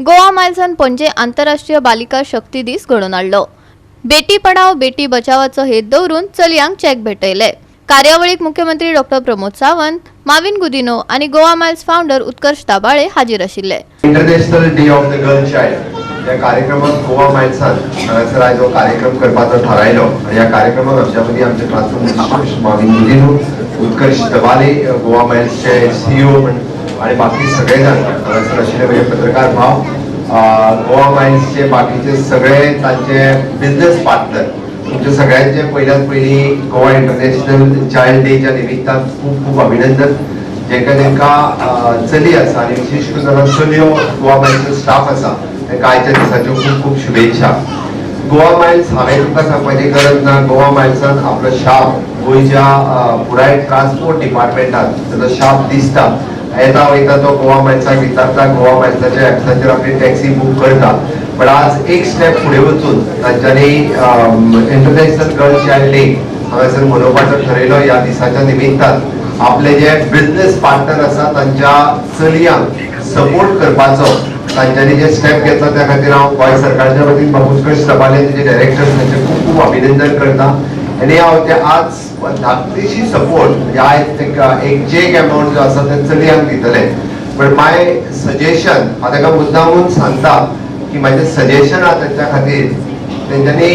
गोवा मायल्सान पणजे आंतरराष्ट्रीय बालिका शक्ती दीस घडोवन हाडलो। बेटी पढाओ बेटी बचावाचो हेत दवरून चलयांक चॅक भेटयले। कार्यावळीक मुख्यमंत्री डॉ प्रमोद सावंत, माविन गुदिनो आणि गोवा मायल्स फाउंडर उत्कर्ष दाबाळे हाजीर आशिल्ले। International day of the girl child या कार्यक्रमात गोवा मायल्सान हांगासर आयज हो कार्यक्रम करपाचो थारायलो आणि ह्या कार्यक्रमाक आमच्या मदीं आमचे ट्रान्सफॉर्मेशन माविन गुदिनो, उत्कर्ष दबाळे, गोवा मायल्सचे सीईओ आणि बाकी सगळे जाण हांगासर आशिल्ले म्हणजे पत्रकार भाव, गोवा मायल्सचे बाकीचे सगळे तांचे बिझनेस पार्टनर, तुमच्या सगळ्यांचे पहिल्याच पयली गोवा इंटरनॅशनल चाइल्ड डेच्या निमित्तान खूप खूप अभिनंदन। जेंका चली आसा आणि विशेष करून चलयो गोवा मायल्सचो स्टाफ आसा तांकां आयच्या दिसाच्यो खूप खूप शुभेच्छा। गोवा मायल्स हांवें तुमकां सांगपाची गरज ना, गोवा मायल्सान आपलो शाप गोंयच्या पुराय ट्रान्सपोर्ट डिपार्टमेंटान ताचो शाप दिसता, येता वयता तो गोवा मायल्साक विचारता, गोवा मायल्साच्या एप्साचेर आपली टॅक्सी बूक करता। पण आज एक स्टेप फुडें वचून तांच्यांनी इंटरनॅशनल गर्ल चाइल्ड डे हांगासर मनोवपाचो थारायलो। ह्या दिसाच्या निमित्तान आपले जे बिझनेस पार्टनर आसा तांच्या चलयांक सपोर्ट करपाचो तांच्यांनी जे स्टेप घेतला त्या खातीर हांव गोंय सरकारच्या वतीन उत्कर्ष दबाळे तेजे डायरेक्टर तांचे खूप खूप अभिनंदन करता। आणि हांव ते आज धाकटीशी सपोर्ट म्हणजे आयज एक चेक अमाउंट जो आसा ते चलयांक दितले। पण माय सजेशन हांव ताका मुद्दामून सांगता की माझे सजेशन आहा तांच्या खातीर तेंच्यांनी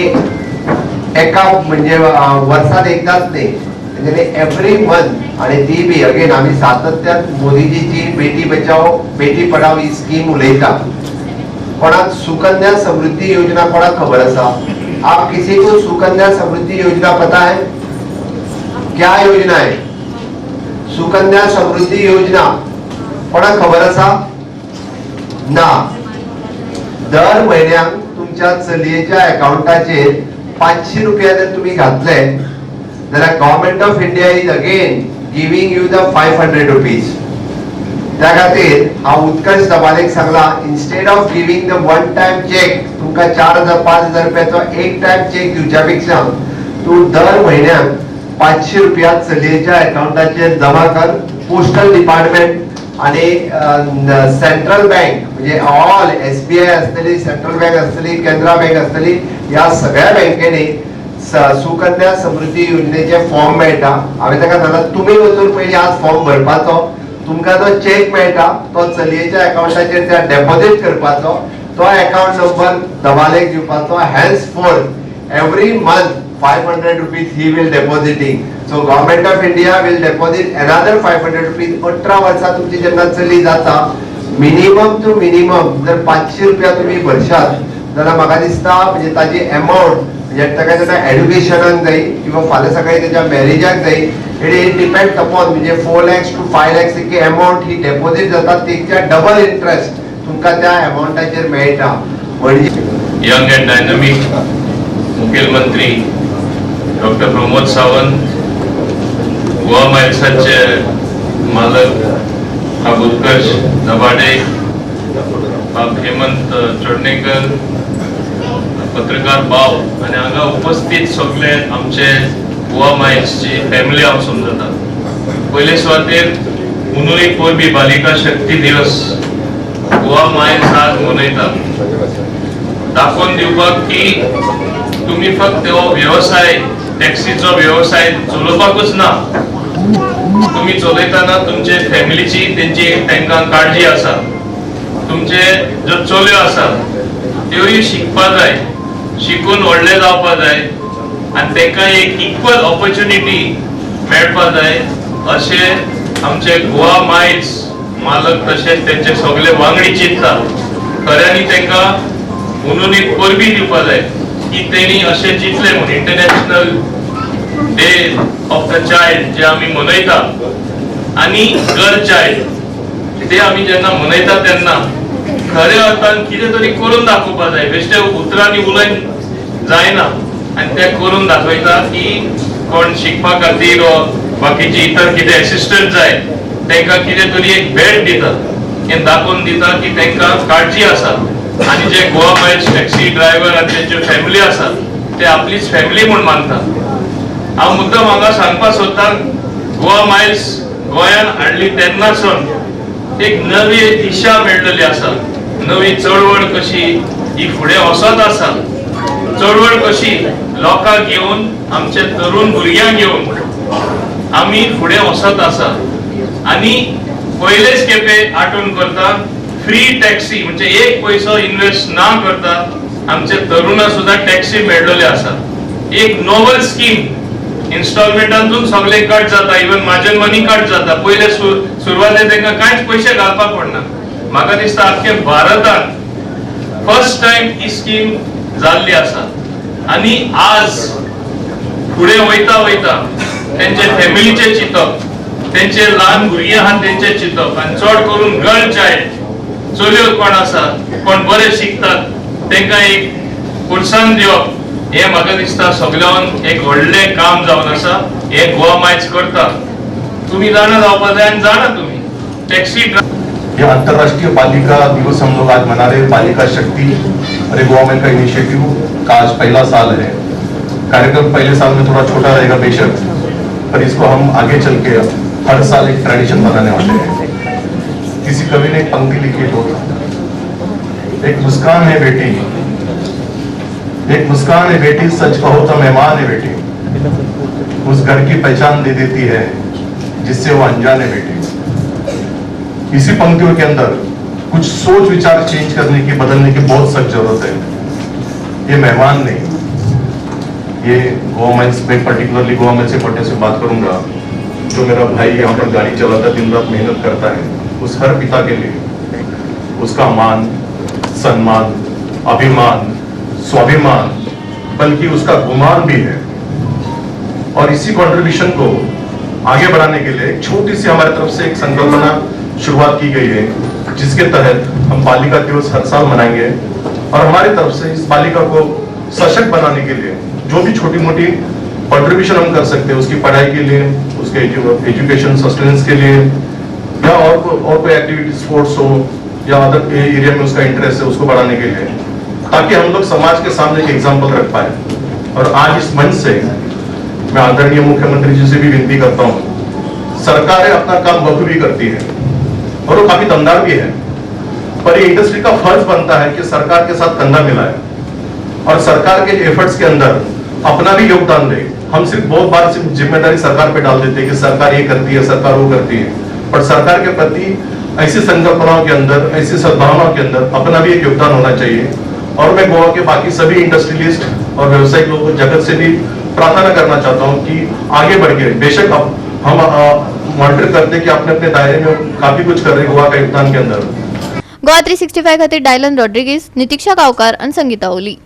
एका म्हणजे वर्सात एकदाच न्ही, तेंच्यांनी एवरी मंथ आणि ती बी अगेन आम्ही सातत्यान मोदीजीची बेटी बचाओ बेटी पढाओ ही स्कीम उलयता। कोणाक सुकन्या समृद्धि योजना कोणाक खबर आसा? आप किसी को सुकन्या समृद्धि योजना पता है? क्या योजना है सुकन्या समृद्धि योजना? कोणाक खबर आसा? ना। दर महिन्याक तुमच्या चलयेच्या अकाउंटाचेर 500 रुपया जर तुम्ही घातले जाल्यार government of India is again giving you the 500 rupees. त्या खातीर हांव उत्कर्ष दबालेक सांगला, instead of giving the one time cheque तुमकां 4000 5000 रुपयाचो एक टाइम चेक दिवच्या पेक्षा तू दर महिन्याक 500 रुपया चलयेच्या अकाउंटाचेर जमा कर। पोस्टल डिपार्टमेंट आणि सेंट्रल बँक म्हणजे ऑल SBI असतली, सेंट्रल बँक असतली, केनरा बँक असतली, या सगळ्या बँकेनी सुकन्या समृद्धी योजनेचे फॉर्म मेळटा। हांवें ताका सांगला तुम्ही वचून पयलीं आज फॉर्म भरपाचो, तुमकां जो चेक मेळटा तो चलयेच्या अकाउंटाचेर त्या डेपॉझिट करपाचो, तो अकाउंट नंबर दबालेक दिवपाचो। Henceforth every month 500 rupees he will depositing. So government of India will deposit another 500 rupees। 18 वर्षा तुमची जेन्ना चली जाता मिनिमम टू मिनिमम जर 500 रुपया तुम्ही भरशात जाल्यार म्हाका दिसता म्हणजे ताजी अमाउंट म्हणजे ताका जेन्ना एड्युकेशनाक जाय किंवा फाल्यां सकाळी त्याच्या मॅरेजाक जाय इट डिपेंड्स अपॉन म्हणजे 4 lakhs to 5 lakhs इतकी अमाउंट ही डेपॉझिट जाता, तेच्या डबल इंटरेस्ट तुमकां त्या अमाउंटाचेर मेळटा। म्हणजे यंग एंड डायनामिक मुखेलमंत्री डॉ प्रमोद सावंत, गोवा मायल्साचे मालक उत्कर्ष दबाळे, हेमंत चोडणेकर, पत्रकार भाव आणि हांगा उपस्थित सगळे आमचे गोवा मायल्सची फॅमिली हांव समजता। पयले सुवातेर मुनुरी पोरबी बालिका शक्ती दिवस गोवा मायल्स आज मनयता, दाखोवन दिवपाक की तुम्ही फक्त हो व्यवसाय टॅक्सीचो व्यवसाय चलोवपाकूच ना, तुम्ही चलयतना तुमचे फॅमिलीची तांकां काळजी आसा, तुमचे ज्यो चलयो आसा त्योय शिकपा जाय, शिकून व्हडले जावपा जाय आनी तांकां एक इक्वल ऑपॉर्च्युनिटी मेळपा जाय अशें आमचे गोवा मायल्स मालक तशेंच तेंचे सगळे वांगडी चिंतता। खऱ्यांनी तांकां म्हणून एक परबी दिवपा जाय की तेणी अशें चिंतले म्हणून international day of the child जे आमी मनयता आनी गर्ल चाइल्ड ते आमी जेन्ना मनयता तेन्ना खऱ्या अर्थान कितें तरी करून दाखोवपा जाय, बेश्टे उतरांनी उलयन जायना आनी ते करून दाखयता की कोण शिकपा खातीर वा बाकीचे इतर कितें असिस्टंट जाय तांकां कितें तरी एक भेट दिता, हें दाखोवन दिता की तांकां काळजी आसा। आणि जे गोवा मायल्स टॅक्सी ड्रायव्हर आणि त्यांची फॅमिली आसा ते आपलीच फॅमिली म्हणून मानता। हांव मुद्दाम हांगा सांगपाक सोदतां गोवा मायल्स गोंयान हाडली तेन्नासून एक नवी दिशा मेळिल्ली आसा। नवी चळवळ कशी ही फुडें वचत आसा, चळवळ कशी लोकांक घेवन आमचे तरुण भुरग्यांक घेवन आमी फुडें वचत आसा आनी पयलेच खेपे आठवण करता फ्री टॅक्सी म्हणजे एक पयसो इन्वेस्ट ना करता आमचे तरुणां सुद्धा टॅक्सी मेळ्ळले आसा. एक नोवल स्कीम इन्स्टॉलमेंटांतून सगळे कट जाता, इवन म्हाजे मनी कट जाता. पयले सुरवातेक तांकां कांयच पयशे घालपाक पडना. म्हाका दिसता आख्खे भारतांत फर्स्ट टाइम ही स्कीम जाल्ली आसा आनी आज फुडें वयता वयता तेंचे फॅमिलीचे चिंतप, तेंचे ल्हान भुरगीं आहात तेंचे चिंतप आनी चड करून गर्ल चायल्ड चलयो कोण आसा कोण बरे शिकतात तांकां एक प्रोत्साहन दिवप हे म्हाका दिसता सगळ्यान एक व्हडलें काम जावन आसा. हे गोवा मायज करता. तुम्ही जाणा जावपाक जाय आनी जाणा तुमी टॅक्सी ये अंतर्राष्ट्रीय बालिका दिवस हम लोग आज मना रहे हैं. बालिका शक्ति अरे गोवा में का इनिशिएटिव का आज पहला साल है. कार्यक्रम पहले साल में थोड़ा छोटा रहेगा बेशक, पर इसको हम आगे चल के हर साल एक ट्रेडिशन बनाने वाले हैं. किसी कवि ने एक पंक्ति लिखी तो एक मुस्कान है बेटी, एक मुस्कान है बेटी, सच कहो तो मेहमान है बेटी, उस घर की पहचान दे देती है जिससे वो अनजान है बेटी. इसी पंक्तियों के अंदर कुछ सोच विचार चेंज करने की, बदलने की बहुत सख्त जरूरत है. ये मेहमान नहीं, ये गोवा माइल्स में पर्टिकुलरली गोवा माइल्स से पढ़ने से बात करूंगा. जो मेरा भाई यहाँ पर गाड़ी चलाता है, दिन रात मेहनत करता है, उस हर पिता के लिए उसका मान, सम्मान, अभिमान, स्वाभिमान, बल्कि उसका गुमान भी है. और इसी कंट्रीब्यूशन को आगे बढ़ाने के लिए एक छोटी सी हमारी तरफ से एक संकल्पना शुरुआत की गई है, जिसके तहत हम बालिका दिवस हर साल मनाएंगे. और हमारी तरफ से इस बालिका को सशक्त बनाने के लिए जो भी छोटी मोटी कंट्रीब्यूशन हम कर सकते हैं, उसकी पढ़ाई के लिए, उसके एजुकेशन सस्टेनेंस के लिए, या और कोई एक्टिविटी स्पोर्ट्स हो या अदर एरिया में उसका इंटरेस्ट है, उसको बढ़ाने के लिए, ताकि हम लोग समाज के सामने एक एग्जाम्पल रख पाए. और आज इस मंच से मैं आदरणीय मुख्यमंत्री जी से भी विनती करता हूँ. सरकारें अपना काम बखूबी करती है और वो काफी दमदार भी है, पर ये इंडस्ट्री का फर्ज बनता है कि सरकार के साथ कंधा मिलाए और सरकार के एफर्ट्स के अंदर अपना भी योगदान दे. हम सिर्फ बहुत बार सिर्फ जिम्मेदारी सरकार पे डाल देते हैं कि सरकार ये करती है, सरकार वो करती है, पर सरकार के प्रति ऐसी संकल्पनाओं के अंदर, ऐसी सद्भावनाओं के अंदर अपना भी एक योगदान होना चाहिए. और मैं गोवा के बाकी सभी इंडस्ट्रियलिस्ट और व्यवसायिक लोगों जगत से भी प्रार्थना करना चाहता हूँ कि आगे बढ़ के, बेशक अब हम मॉनिटर करते कि अपने अपने दायरे में काफी कुछ कर रहे गोवा का योगदान के अंदर. गोवा 365 खातीर डायलन रॉड्रिगीज, नितीक्षा गावकार आणि संगीता ओली.